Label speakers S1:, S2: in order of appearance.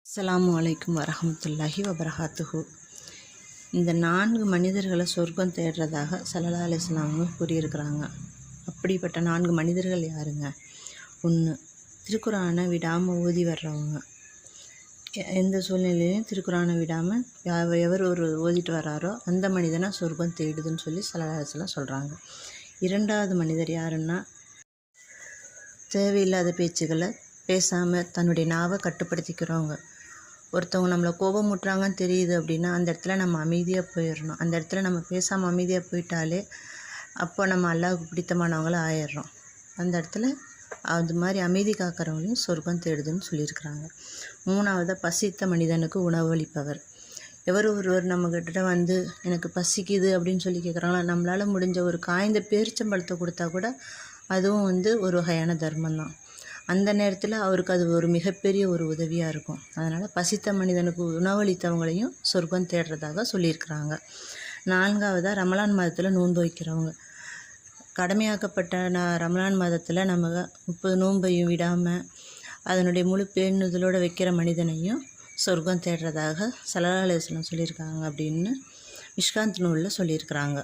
S1: அஸ்ஸலாமு அலைக்கும் வரஹ்மத்துல்லாஹி வபரகாத்துஹு. இந்த 4 மனிதர்களை சொர்க்கம் தேடுறதாக ஸல்லல்லாஹு அலைஹி வஸல்லம் கூறியிருக்கிறாங்க. அப்படிப்பட்ட 4 மனிதர்கள் யாருங்க? 1, திருக்குரானை விடாமல் ஓதி வர்றவங்க. எந்த சூழ்நிலையிலையும் திருக்குரானை விடாமல் எவர் ஒரு ஓதிட்டு வர்றாரோ அந்த மனிதனை சொர்க்கம் தேடுதுன்னு சொல்லி ஸல்லல்லாஹு அலைஹி வஸல்லம் சொல்கிறாங்க. 2வது மனிதர் யாருன்னா, தேவையில்லாத பேச்சுகளை பேசாமல் தன்னுடைய நாவை கட்டுப்படுத்திக்கிறவங்க. ஒருத்தவங்க நம்மளை கோபமுட்டுறாங்கன்னு தெரியுது அப்படின்னா அந்த இடத்துல நம்ம அமைதியாக போயிடணும். அந்த இடத்துல நம்ம பேசாமல் அமைதியாக போயிட்டாலே அப்போ நம்ம அல்லாஹ்வுக்கு பிடித்தமானவங்களும் ஆயிடுறோம். அந்த இடத்துல அது மாதிரி அமைதி காக்கிறவங்களையும் சொர்க்கம் தேடுதுன்னு சொல்லியிருக்கிறாங்க. 3வது, பசித்த மனிதனுக்கு உணவளிப்பவர். எவர் ஒருவர் நம்மக்கிட்ட வந்து எனக்கு பசிக்குது அப்படின்னு சொல்லி கேட்குறாங்களா, நம்மளால் முடிஞ்ச ஒரு காய்ந்த பேரிச்சம்பழத்தை கொடுத்தா கூட அதுவும் ஒரு வகையான தர்மம் தான். அந்த நேரத்தில் அவருக்கு அது ஒரு மிகப்பெரிய ஒரு உதவியாக இருக்கும். அதனால் பசித்த மனிதனுக்கு உணவளித்தவங்களையும் சொர்க்கம் தேடுறதாக சொல்லியிருக்கிறாங்க. 4வது, ரமலான் மாதத்தில் நோன்பு வைக்கிறவங்க. கடமையாக்கப்பட்ட ரமலான் மாதத்தில் நம்ம 30 நோன்பையும் விடாமல் அதனுடைய முழு பேணுதலோடு வைக்கிற மனிதனையும் சொர்க்கம் தேடுறதாக ஸல்லல்லாஹு அலைஹி வஸல்லம் சொல்லியிருக்காங்க அப்படின்னு மிஷ்காத் நூலில் சொல்லியிருக்கிறாங்க.